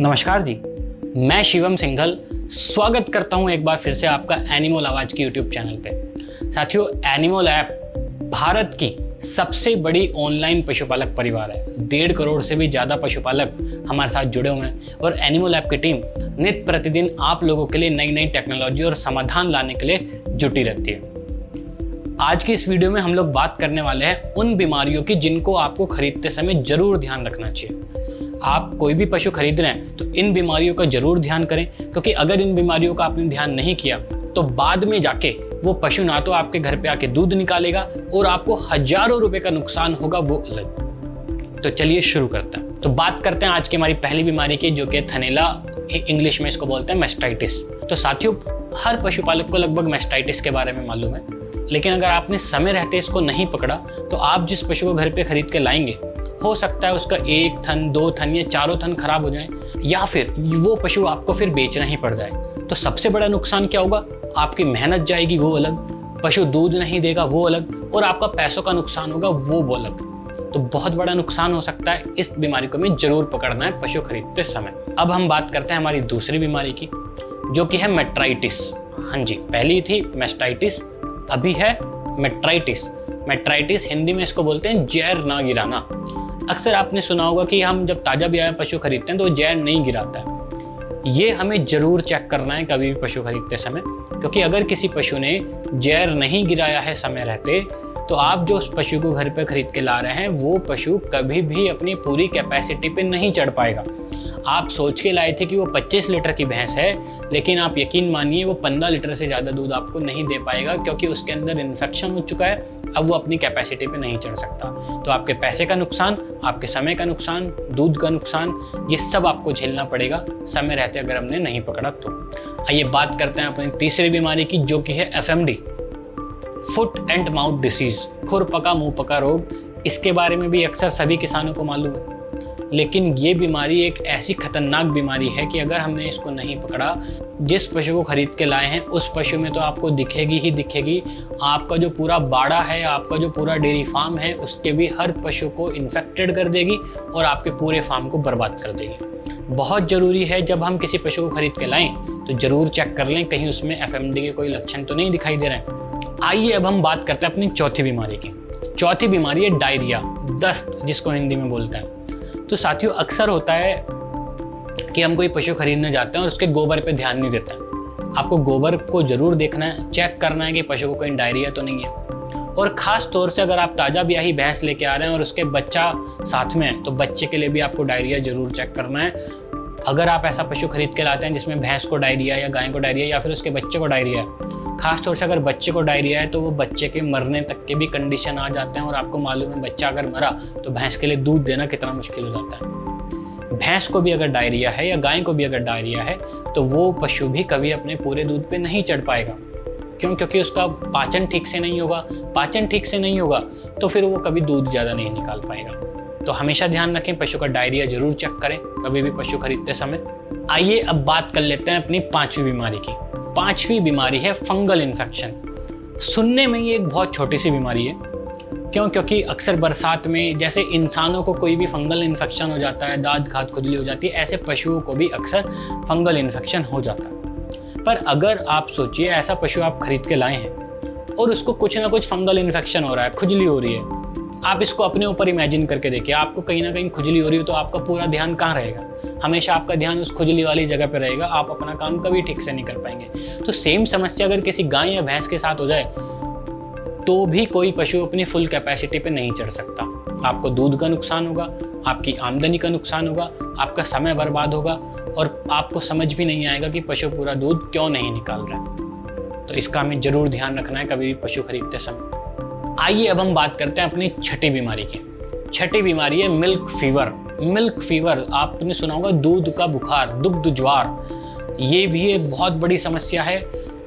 नमस्कार जी, मैं शिवम सिंघल स्वागत करता हूं एक बार फिर से आपका एनिमल आवाज की यूट्यूब चैनल पे। साथियों, एनिमल ऐप भारत की सबसे बड़ी ऑनलाइन पशुपालक परिवार है। 1.5 करोड़ से भी ज़्यादा पशुपालक हमारे साथ जुड़े हुए हैं और एनिमल ऐप की टीम नित्य प्रतिदिन आप लोगों के लिए नई नई टेक्नोलॉजी और समाधान लाने के लिए जुटी रहती है। आज की इस वीडियो में हम लोग बात करने वाले हैं उन बीमारियों की जिनको आपको खरीदते समय जरूर ध्यान रखना चाहिए। आप कोई भी पशु खरीद रहे हैं तो इन बीमारियों का जरूर ध्यान करें, क्योंकि अगर इन बीमारियों का आपने ध्यान नहीं किया तो बाद में जाके वो पशु ना तो आपके घर पे आके दूध निकालेगा और आपको हजारों रुपए का नुकसान होगा, वो अलग। तो चलिए शुरू करते हैं। तो बात करते हैं आज की हमारी पहली बीमारी की, जो कि थनैला, इंग्लिश में इसको बोलते हैं मैस्टाइटिस। तो साथियों, हर पशुपालक को लगभग मैस्टाइटिस के बारे में मालूम है, लेकिन अगर आपने समय रहते इसको नहीं पकड़ा तो आप जिस पशु को घर पे खरीद के लाएंगे, हो सकता है उसका 1 थन, 2 थन या 4 थन खराब हो जाए, या फिर वो पशु आपको फिर बेचना ही पड़ जाए। तो सबसे बड़ा नुकसान क्या होगा? आपकी मेहनत जाएगी, वो अलग, पशु दूध नहीं देगा, वो अलग, और आपका पैसों का नुकसान होगा, वो अलग। तो बहुत बड़ा नुकसान हो सकता है। इस बीमारी को हमें जरूर पकड़ना है पशु खरीदते समय। अब हम बात करते हैं हमारी दूसरी बीमारी की, जो कि है मेट्राइटिस। हाँ जी, पहली थी मैस्टाइटिस, अभी है मेट्राइटिस। मेट्राइटिस हिंदी में इसको बोलते हैं जहर ना गिराना। अक्सर आपने सुना होगा कि हम जब ताज़ा ब्याया पशु खरीदते हैं तो जहर नहीं गिराता है। ये हमें जरूर चेक करना है कभी भी पशु खरीदते समय, क्योंकि अगर किसी पशु ने जहर नहीं गिराया है समय रहते, तो आप जो उस पशु को घर पे खरीद के ला रहे हैं वो पशु कभी भी अपनी पूरी कैपेसिटी पे नहीं चढ़ पाएगा। आप सोच के लाए थे कि वो 25 लीटर की भैंस है, लेकिन आप यकीन मानिए वो 15 लीटर से ज़्यादा दूध आपको नहीं दे पाएगा, क्योंकि उसके अंदर इन्फेक्शन हो चुका है। अब वो अपनी कैपेसिटी पे नहीं चढ़ सकता। तो आपके पैसे का नुकसान, आपके समय का नुकसान, दूध का नुकसान, ये सब आपको झेलना पड़ेगा समय रहते अगर हमने नहीं पकड़ा तो। आइए बात करते हैं अपनी तीसरी बीमारी की, जो कि है FMD, foot and mouth disease, खुर पका मुंह पका रोग। इसके बारे में भी अक्सर सभी किसानों को मालूम है, लेकिन ये बीमारी एक ऐसी खतरनाक बीमारी है कि अगर हमने इसको नहीं पकड़ा, जिस पशु को खरीद के लाए हैं उस पशु में तो आपको दिखेगी ही दिखेगी। आपका जो पूरा बाड़ा है, आपका जो पूरा डेयरी फार्म है, उसके भी हर पशु को इन्फेक्टेड कर देगी और आपके पूरे फार्म को बर्बाद कर देगी। बहुत ज़रूरी है जब हम किसी पशु को खरीद के लाएं तो ज़रूर चेक कर लें कहीं उसमें FMD के कोई लक्षण तो नहीं दिखाई दे रहे हैं। आइए अब हम बात करते हैं अपनी चौथी बीमारी की। चौथी बीमारी है डायरिया, दस्त, जिसको हिंदी में बोलते हैं। तो साथियों, अक्सर होता है कि हम कोई पशु खरीदने जाते हैं और उसके गोबर पे ध्यान नहीं देते हैं। आपको गोबर को जरूर देखना है, चेक करना है कि पशु को कहीं डायरिया तो नहीं है। और ख़ास तौर से अगर आप ताज़ा ब्याही भैंस लेके आ रहे हैं और उसके बच्चा साथ में है, तो बच्चे के लिए भी आपको डायरिया जरूर चेक करना है। अगर आप ऐसा पशु खरीद के लाते हैं जिसमें भैंस को डायरिया या गाय को डायरिया या फिर उसके बच्चे को डायरिया है, खास तौर से अगर बच्चे को डायरिया है, तो वो बच्चे के मरने तक के भी कंडीशन आ जाते हैं। और आपको मालूम है, बच्चा अगर मरा तो भैंस के लिए दूध देना कितना मुश्किल हो जाता है। भैंस को भी अगर डायरिया है या गाय को भी अगर डायरिया है, तो वो पशु भी कभी अपने पूरे दूध पे नहीं चढ़ पाएगा। क्यों? क्योंकि उसका पाचन ठीक से नहीं होगा। पाचन ठीक से नहीं होगा तो फिर वो कभी दूध ज़्यादा नहीं निकाल पाएगा। तो हमेशा ध्यान रखें, पशु का डायरिया जरूर चेक करें कभी भी पशु खरीदते समय। आइए अब बात कर लेते हैं अपनी पांचवी बीमारी की। पांचवी बीमारी है फंगल इन्फेक्शन। सुनने में ये एक बहुत छोटी सी बीमारी है। क्यों? क्योंकि अक्सर बरसात में जैसे इंसानों को कोई भी फंगल इन्फेक्शन हो जाता है, दांत घात खुजली हो जाती है, ऐसे पशुओं को भी अक्सर फंगल इन्फेक्शन हो जाता है। पर अगर आप सोचिए, ऐसा पशु आप खरीद के लाए हैं और उसको कुछ ना कुछ फंगल इन्फेक्शन हो रहा है, खुजली हो रही है। आप इसको अपने ऊपर इमेजिन करके देखिए, आपको कहीं ना कहीं खुजली हो रही हो तो आपका पूरा ध्यान कहाँ रहेगा? हमेशा आपका ध्यान उस खुजली वाली जगह पे रहेगा। आप अपना काम कभी ठीक से नहीं कर पाएंगे। तो सेम समस्या अगर किसी गाय या भैंस के साथ हो जाए तो भी कोई पशु अपनी फुल कैपेसिटी पे नहीं चढ़ सकता। आपको दूध का नुकसान होगा, आपकी आमदनी का नुकसान होगा, आपका समय बर्बाद होगा और आपको समझ भी नहीं आएगा कि पशु पूरा दूध क्यों नहीं निकाल रहा है। तो इसका हमें जरूर ध्यान रखना है कभी भी पशु खरीदते समय। आइए अब हम बात करते हैं अपनी छठी बीमारी की। छठी बीमारी है मिल्क फीवर। मिल्क फीवर आपने सुना होगा, दूध का बुखार, दुग्ध ज्वार। ये भी एक बहुत बड़ी समस्या है।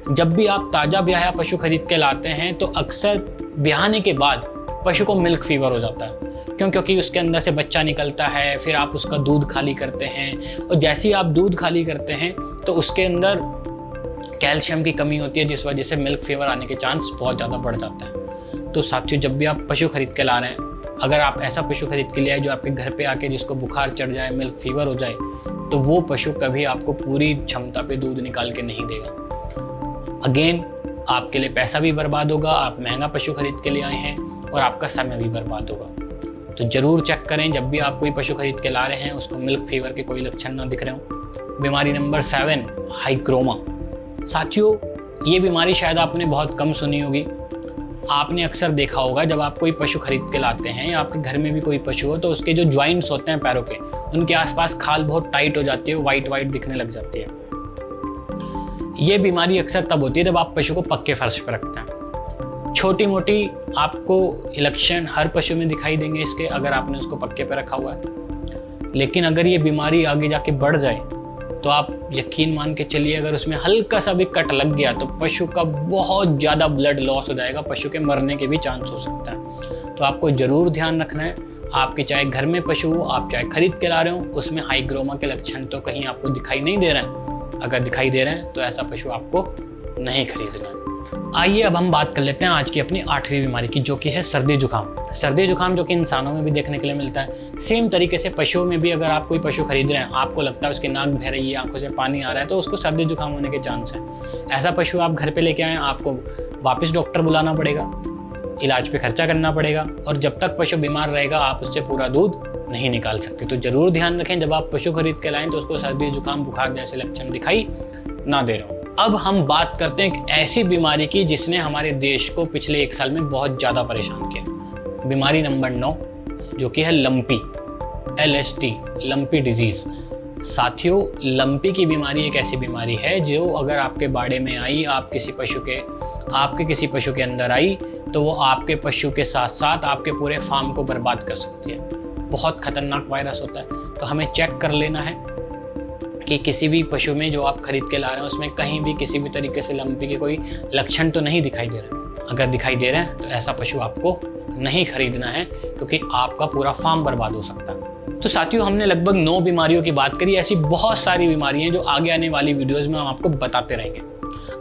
जब भी आप ताज़ा ब्याया पशु खरीद के लाते हैं तो अक्सर ब्याहने के बाद पशु को मिल्क फीवर हो जाता है। क्यों? क्योंकि उसके अंदर से बच्चा निकलता है, फिर आप उसका दूध खाली करते हैं, और जैसे ही आप दूध खाली करते हैं तो उसके अंदर कैल्शियम की कमी होती है, जिस वजह से मिल्क फीवर आने के चांस बहुत ज़्यादा बढ़ जाता है। तो साथियों, जब भी आप पशु खरीद के ला रहे हैं, अगर आप ऐसा पशु खरीद के लिए आए जो आपके घर पे आके जिसको बुखार चढ़ जाए, मिल्क फीवर हो जाए, तो वो पशु कभी आपको पूरी क्षमता पे दूध निकाल के नहीं देगा। अगेन आपके लिए पैसा भी बर्बाद होगा, आप महंगा पशु खरीद के लिए आए हैं, और आपका समय भी बर्बाद होगा। तो ज़रूर चेक करें जब भी आप कोई पशु खरीद के ला रहे हैं उसको मिल्क फीवर के कोई लक्षण ना दिख रहे हो। बीमारी नंबर 7, हाइग्रोमा। साथियों, ये बीमारी शायद आपने बहुत कम सुनी होगी। आपने अक्सर देखा होगा जब आप कोई पशु खरीद के लाते हैं या आपके घर में भी कोई पशु हो तो उसके जो जॉइंट्स होते हैं पैरों के, उनके आसपास खाल बहुत टाइट हो जाती है, वाइट वाइट दिखने लग जाती है। ये बीमारी अक्सर तब होती है जब आप पशु को पक्के फर्श पर रखते हैं। छोटी मोटी आपको लक्षण हर पशु में दिखाई देंगे इसके, अगर आपने उसको पक्के पर रखा हुआ है। लेकिन अगर ये बीमारी आगे जाके बढ़ जाए तो आप यकीन मान के चलिए, अगर उसमें हल्का सा भी कट लग गया तो पशु का बहुत ज़्यादा ब्लड लॉस हो जाएगा, पशु के मरने के भी चांस हो सकता है। तो आपको ज़रूर ध्यान रखना है, आपके चाहे घर में पशु हो, आप चाहे खरीद के ला रहे हो, उसमें हाइग्रोमा के लक्षण तो कहीं आपको दिखाई नहीं दे रहे हैं। अगर दिखाई दे रहे हैं तो ऐसा पशु आपको नहीं खरीदना है। आइए अब हम बात कर लेते हैं आज की अपनी 8वीं बीमारी की, जो कि है सर्दी जुकाम। सर्दी जुकाम जो कि इंसानों में भी देखने के लिए मिलता है, सेम तरीके से पशुओं में भी अगर आप कोई पशु खरीद रहे हैं, आपको लगता है उसकी नाक बह रही है, आंखों से पानी आ रहा है, तो उसको सर्दी जुकाम होने के चांस है। ऐसा पशु आप घर पे लेके आए, आपको वापस डॉक्टर बुलाना पड़ेगा, इलाज पे खर्चा करना पड़ेगा, और जब तक पशु बीमार रहेगा आप उससे पूरा दूध नहीं निकाल सकते। तो जरूर ध्यान रखें जब आप पशु खरीद के लाएं तो उसको सर्दी जुकाम बुखार जैसे लक्षण दिखाई ना दे रहे हो। अब हम बात करते हैं एक ऐसी बीमारी की जिसने हमारे देश को पिछले 1 साल में बहुत ज़्यादा परेशान किया। बीमारी नंबर 9, जो कि है लंपी, LST, लंपी डिजीज़। साथियों, लंपी की बीमारी एक ऐसी बीमारी है जो अगर आपके बाड़े में आई, आपके किसी पशु के अंदर आई, तो वो आपके पशु के साथ साथ आपके पूरे फार्म को बर्बाद कर सकती है। बहुत खतरनाक वायरस होता है, तो हमें चेक कर लेना है कि किसी भी पशु में जो आप खरीद के ला रहे हैं उसमें कहीं भी किसी भी तरीके से लंपी के कोई लक्षण तो नहीं दिखाई दे रहे। अगर दिखाई दे रहे हैं तो ऐसा पशु आपको नहीं खरीदना है, क्योंकि आपका पूरा फार्म बर्बाद हो सकता है। तो साथियों, हमने लगभग 9 बीमारियों की बात करी। ऐसी बहुत सारी बीमारियां जो आगे आने वाली वीडियोज़ में हम आपको बताते रहेंगे।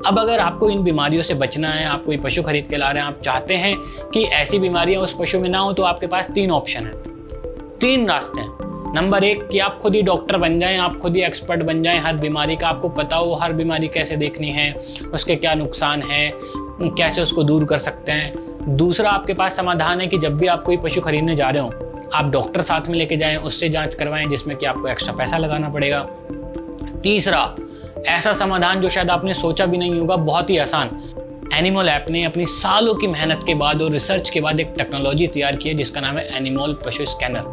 अब अगर आपको इन बीमारियों से बचना है, आप कोई पशु खरीद के ला रहे हैं, आप चाहते हैं कि ऐसी बीमारियां उस पशु में ना हो, तो आपके पास 3 ऑप्शन है, 3 रास्ते हैं। नंबर 1 कि आप खुद ही डॉक्टर बन जाएं, आप खुद ही एक्सपर्ट बन जाएं हर बीमारी का, आपको पता हो हर बीमारी कैसे देखनी है, उसके क्या नुकसान है, कैसे उसको दूर कर सकते हैं। दूसरा आपके पास समाधान है कि जब भी आप कोई पशु खरीदने जा रहे हो, आप डॉक्टर साथ में लेके जाएं, उससे जांच करवाएं, जिसमें कि आपको एक्स्ट्रा पैसा लगाना पड़ेगा। तीसरा ऐसा समाधान जो शायद आपने सोचा भी नहीं होगा, बहुत ही आसान। एनिमल ऐप ने अपनी सालों की मेहनत के बाद और रिसर्च के बाद एक टेक्नोलॉजी तैयार की है जिसका नाम है एनिमल पशु स्कैनर।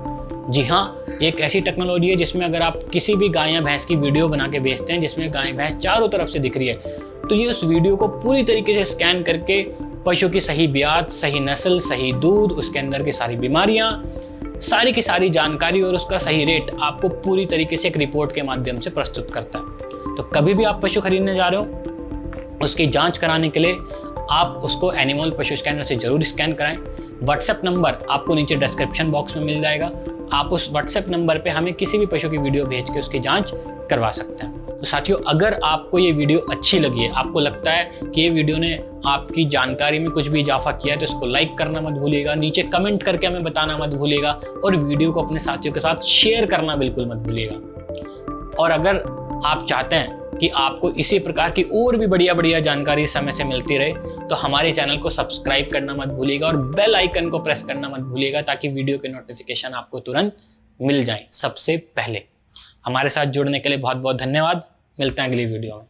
जी हाँ, एक ऐसी टेक्नोलॉजी है जिसमें अगर आप किसी भी गाय या भैंस की वीडियो बना के भेजते हैं जिसमें गाय भैंस चारों तरफ से दिख रही है, तो ये उस वीडियो को पूरी तरीके से स्कैन करके पशु की सही ब्याज, सही नस्ल, सही दूध, उसके अंदर की सारी बीमारियां, सारी की सारी जानकारी और उसका सही रेट आपको पूरी तरीके से एक रिपोर्ट के माध्यम से प्रस्तुत करता है। तो कभी भी आप पशु खरीदने जा रहे हो, उसकी जांच कराने के लिए आप उसको एनिमल पशु स्कैनर से जरूर स्कैन कराएं। व्हाट्सएप नंबर आपको नीचे डिस्क्रिप्शन बॉक्स में मिल जाएगा। आप उस व्हाट्सएप नंबर पे हमें किसी भी पशु की वीडियो भेज के उसकी जांच करवा सकते हैं। तो साथियों, अगर आपको ये वीडियो अच्छी लगी है, आपको लगता है कि ये वीडियो ने आपकी जानकारी में कुछ भी इजाफा किया है, तो इसको लाइक करना मत भूलिएगा, नीचे कमेंट करके हमें बताना मत भूलिएगा, और वीडियो को अपने साथियों के साथ शेयर करना बिल्कुल मत भूलिएगा। और अगर आप चाहते हैं कि आपको इसी प्रकार की और भी बढ़िया जानकारी समय से मिलती रहे, तो हमारे चैनल को सब्सक्राइब करना मत भूलिएगा और बेल आइकन को प्रेस करना मत भूलिएगा, ताकि वीडियो के नोटिफिकेशन आपको तुरंत मिल जाएं सबसे पहले। हमारे साथ जुड़ने के लिए बहुत बहुत धन्यवाद। मिलते हैं अगली वीडियो में।